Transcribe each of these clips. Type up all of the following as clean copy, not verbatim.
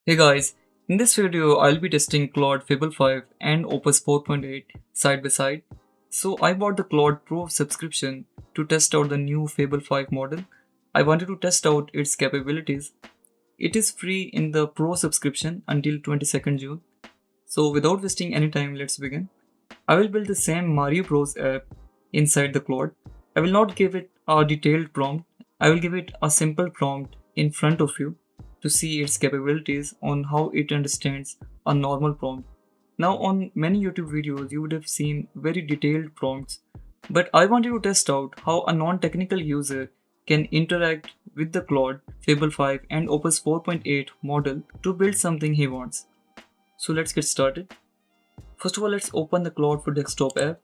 Hey guys, in this video I'll be testing Claude Fable 5 and Opus 4.8 side by side. So I bought the Claude Pro subscription to test out the new Fable 5 model. I wanted to test out its capabilities. It is free in the Pro subscription until 22nd June. So without wasting any time, let's begin. I will build the same Mario Bros app inside the Claude. I will not give it a detailed prompt. I will give it a simple prompt in front of you to see its capabilities on how it understands a normal prompt. Now on many YouTube videos you would have seen very detailed prompts, but I wanted to test out how a non-technical user can interact with the Claude Fable 5 and Opus 4.8 model to build something he wants. So let's get started. First of all, let's open the Claude for Desktop app.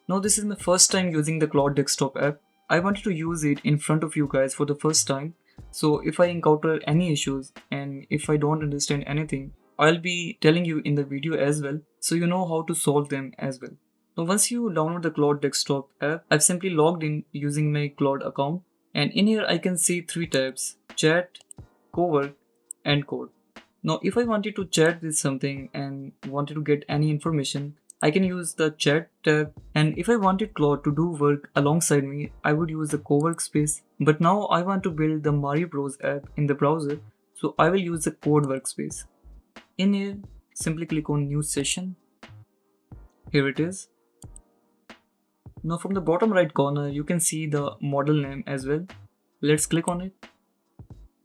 Now this is my first time using the Claude Desktop app. I wanted to use it in front of you guys for the first time. So if I encounter any issues and if I don't understand anything, I'll be telling you in the video as well, so you know how to solve them as well. Now once you download the Claude Desktop app, I've simply logged in using my Claude account, and in here I can see three tabs: chat, cowork and code. Now if I wanted to chat with something and wanted to get any information, I can use the chat tab, and if I wanted Claude to do work alongside me, I would use the co-workspace. But now I want to build the Mario Bros app in the browser, so I will use the code workspace. In here, simply click on new session. Here it is. Now from the bottom right corner, you can see the model name as well. Let's click on it.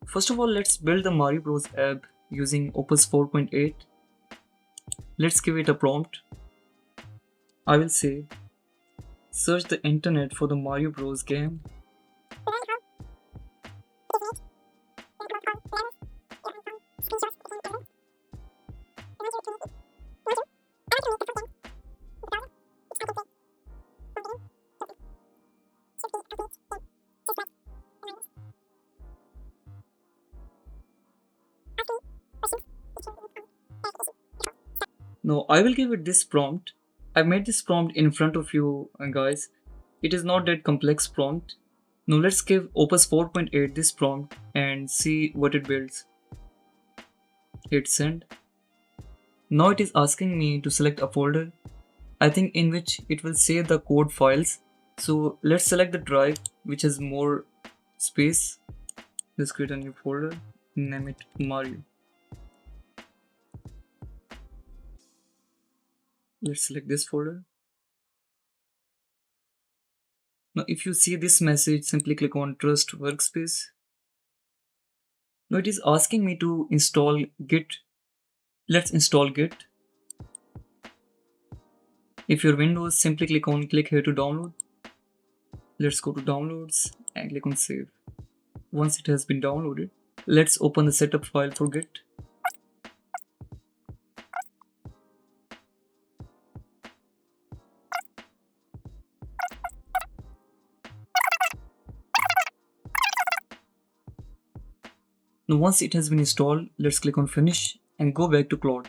First of all, let's build the Mario Bros app using Opus 4.8. Let's give it a prompt. I will say, search the internet for the Mario Bros game. Now I will give it this prompt. I've made this prompt in front of you guys. It is not that complex prompt. Now let's give Opus 4.8 this prompt and see what it builds. Hit send. Now it is asking me to select a folder, I think, in which it will save the code files. So let's select the drive which has more space. Let's create a new folder, name it Mario. Let's select this folder. Now if you see this message, simply click on Trust Workspace. Now it is asking me to install Git. Let's install Git. If you're Windows, simply click here to download. Let's go to downloads and click on save. Once it has been downloaded, let's open the setup file for Git. Now once it has been installed, let's click on finish and go back to Claude.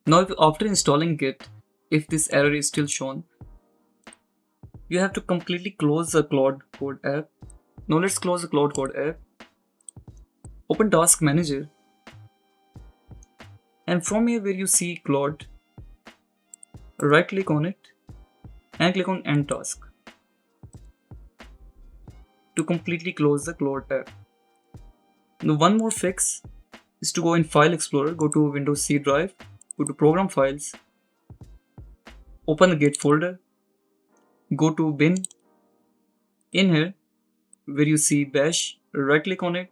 Now after installing Git, if this error is still shown, you have to completely close the Claude Code app. Now let's close the Claude Code app. Open Task Manager, and from here where you see Claude, right click on it and click on End Task to completely close the Claude app. Now one more fix is to go in File Explorer, go to Windows C drive, go to Program Files, open the Git folder, go to bin. In here where you see bash, right click on it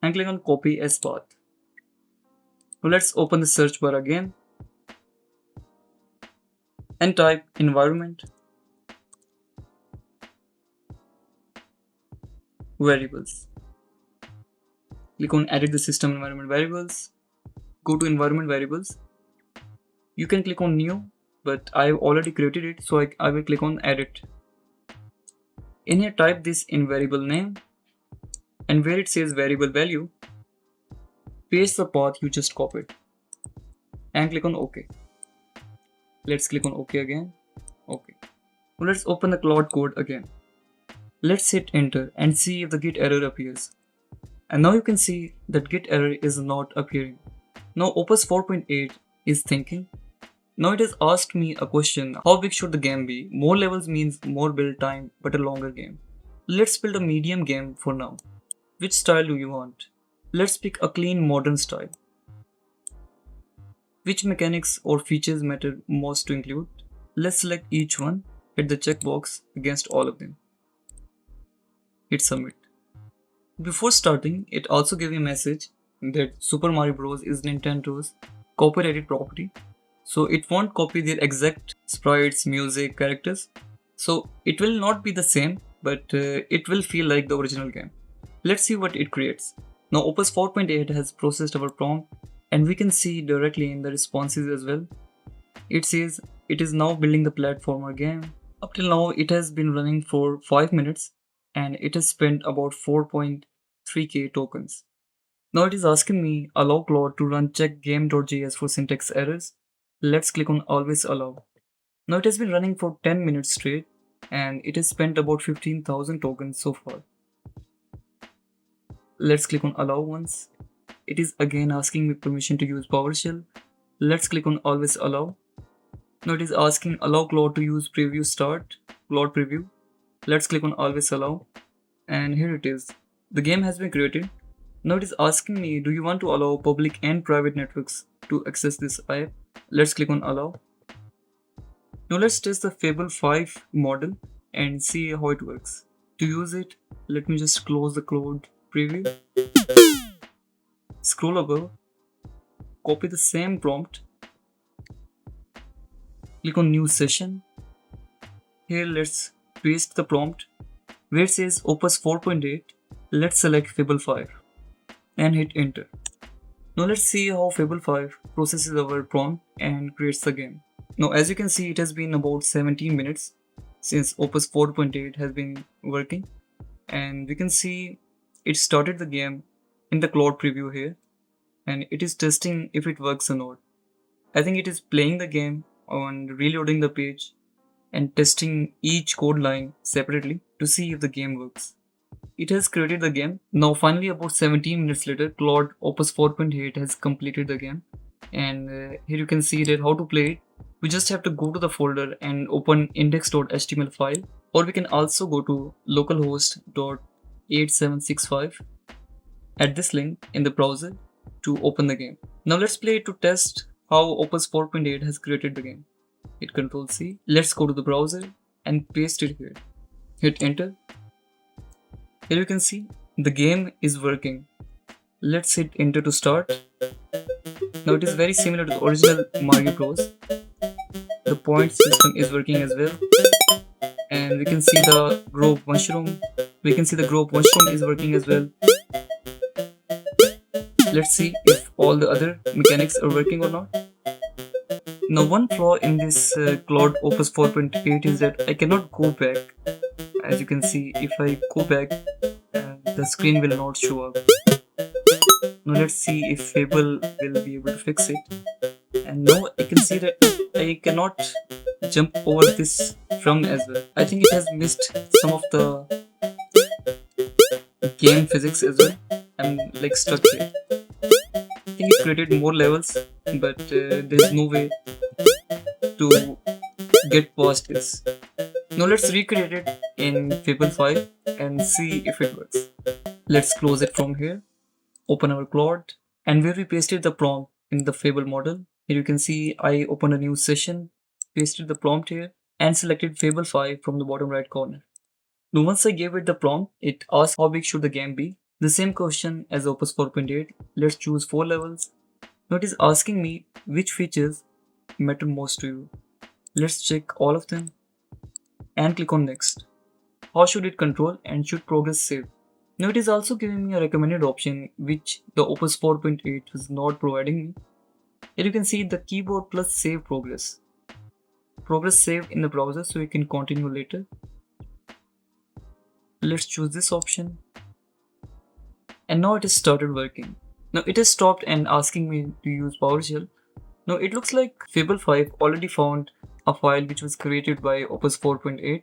and click on Copy as Path. Now let's open the search bar again and type environment variables. Click on edit the system environment variables. Go to environment variables. You can click on new, but I've already created it, so I will click on edit. In here type this in variable name, and where it says variable value, paste the path you just copied and click on OK. Let's click on OK again. OK. Now let's open the Claude code again. Let's hit enter and see if the git error appears. And now you can see that git error is not appearing. Now Opus 4.8 is thinking. Now it has asked me a question, how big should the game be? More levels means more build time but a longer game. Let's build a medium game for now. Which style do you want? Let's pick a clean modern style. Which mechanics or features matter most to include? Let's select each one, hit the checkbox against all of them. Hit submit. Before starting, it also gave a message that Super Mario Bros. Is Nintendo's copyrighted property. So it won't copy their exact sprites, music, characters. So it will not be the same, but it will feel like the original game. Let's see what it creates. Now Opus 4.8 has processed our prompt and we can see directly in the responses as well. It says it is now building the platformer game. Up till now it has been running for 5 minutes and it has spent about 4.3k tokens. Now it is asking me allow Claude to run check game.js for syntax errors. Let's click on always allow. Now it has been running for 10 minutes straight and it has spent about 15,000 tokens so far. Let's click on allow once. It is again asking me permission to use PowerShell. Let's click on always allow. Now it is asking allow Claude to use preview start, Claude preview. Let's click on always allow and here it is. The game has been created. Now it is asking me, do you want to allow public and private networks to access this app? Let's click on allow. Now let's test the Fable 5 model and see how it works. To use it, let me just close the Claude preview. Scroll above, copy the same prompt, click on new session. Here let's paste the prompt. Where it says Opus 4.8, let's select Fable 5 and hit enter. Now let's see how Fable 5 processes our prompt and creates the game. Now as you can see, it has been about 17 minutes since Opus 4.8 has been working and we can see it started the game in the Claude preview here and it is testing if it works or not. I think it is playing the game and reloading the page and testing each code line separately to see if the game works. It has created the game. Now finally about 17 minutes later, Claude Opus 4.8 has completed the game and here you can see that how to play it. We just have to go to the folder and open index.html file, or we can also go to localhost.8765 at this link in the browser to open the game. Now let's play it to test how Opus 4.8 has created the game. Hit Ctrl C. Let's go to the browser and paste it here. Hit enter. Here you can see the game is working. Let's hit enter to start. Now it is very similar to the original Mario Bros. The point system is working as well. And we can see the grow mushroom. We can see the grow mushroom is working as well. Let's see if all the other mechanics are working or not. Now one flaw in this Claude Opus 4.8 is that I cannot go back. As you can see, if I go back, the screen will not show up. Now let's see if Fable will be able to fix it. And now I can see that I cannot jump over this drum as well. I think it has missed some of the game physics as well. I'm like stuck here. I think it created more levels, but there's no way to get past this. Now let's recreate it in Fable 5 and see if it works. Let's close it from here, open our Claude, and where we pasted the prompt in the Fable model, here you can see I opened a new session, pasted the prompt here, and selected Fable 5 from the bottom right corner. Now once I gave it the prompt, it asked how big should the game be. The same question as Opus 4.8. Let's choose 4 levels. Now it is asking me which features matter most to you. Let's check all of them and click on next. How should it control and should progress save? Now it is also giving me a recommended option which the Opus 4.8 was not providing me. Here you can see the keyboard plus save progress. Progress saved in the browser so you can continue later. Let's choose this option. And now it has started working. Now it has stopped and asking me to use PowerShell. Now it looks like Fable 5 already found a file which was created by Opus 4.8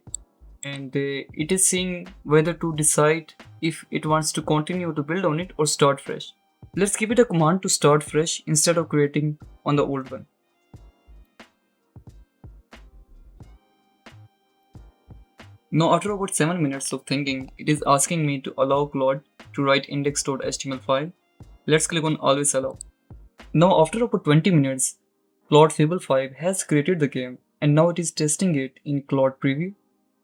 and it is seeing whether to decide if it wants to continue to build on it or start fresh. Let's give it a command to start fresh instead of creating on the old one. Now after about 7 minutes of thinking, it is asking me to allow Claude to write index.html file. Let's click on always allow. Now after about 20 minutes, Claude Fable 5 has created the game and now it is testing it in Claude preview.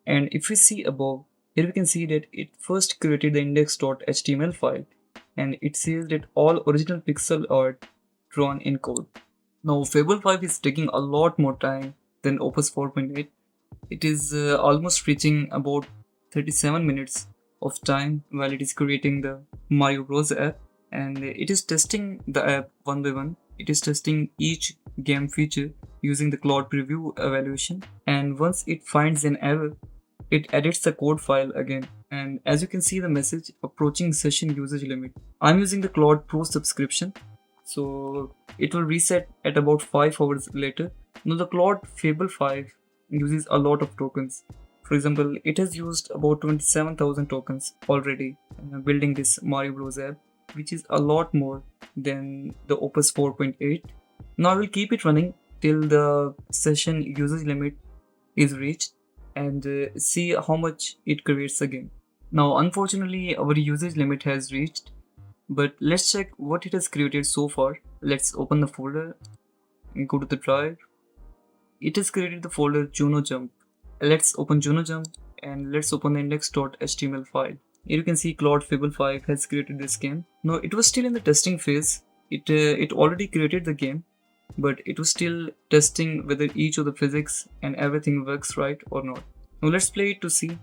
And if we see above, here we can see that it first created the index.html file and it says that all original pixel art drawn in code. Now Fable 5 is taking a lot more time than Opus 4.8. It is almost reaching about 37 minutes of time while it is creating the Mario Bros app, and it is testing the app one by one. It is testing each game feature using the Claude preview evaluation, and once it finds an error, it edits the code file again. And as you can see the message approaching session usage limit. I'm using the Claude Pro subscription, so it will reset at about 5 hours later. Now the Claude Fable 5 uses a lot of tokens. For example, it has used about 27,000 tokens already building this Mario Bros app, which is a lot more than the Opus 4.8. Now I will keep it running till the session usage limit is reached and see how much it creates again. Now unfortunately our usage limit has reached, but let's check what it has created so far. Let's open the folder and go to the drive. It has created the folder Juno Jump. Let's open Juno Jump and let's open the index.html file. Here you can see Claude Fable 5 has created this game. Now it was still in the testing phase. It already created the game, but it was still testing whether each of the physics and everything works right or not. Now let's play it to see.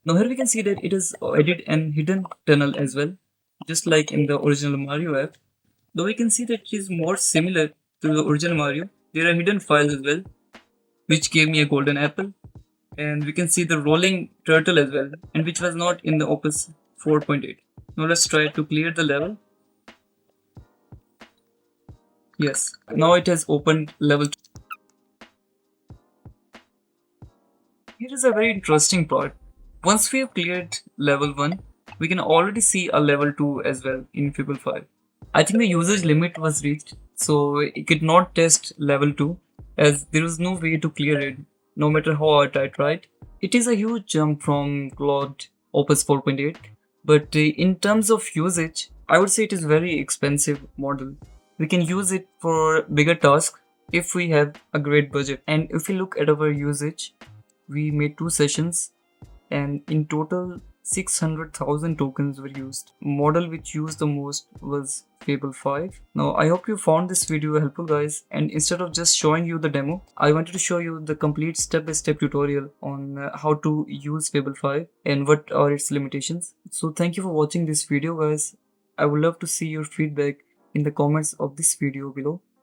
Now here we can see that it has added an hidden tunnel as well, just like in the original Mario app. Though we can see that it is more similar to the original Mario, there are hidden files as well, which gave me a golden apple. And we can see the rolling turtle as well, and which was not in the Opus 4.8. Now let's try to clear the level. Yes, now it has opened level 2. Here is a very interesting part. Once we have cleared level 1, we can already see a level 2 as well in Fable 5. I think the usage limit was reached, so it could not test level 2 as there was no way to clear it, no matter how hard I tried. It is a huge jump from Claude Opus 4.8, but in terms of usage, I would say it is very expensive model. We can use it for bigger tasks if we have a great budget. And if we look at our usage, we made 2 sessions and in total 600,000 tokens were used. Model which used the most was Fable 5. Now I hope you found this video helpful guys, and instead of just showing you the demo, I wanted to show you the complete step-by-step tutorial on how to use Fable 5 and what are its limitations. So thank you for watching this video guys. I would love to see your feedback in the comments of this video below.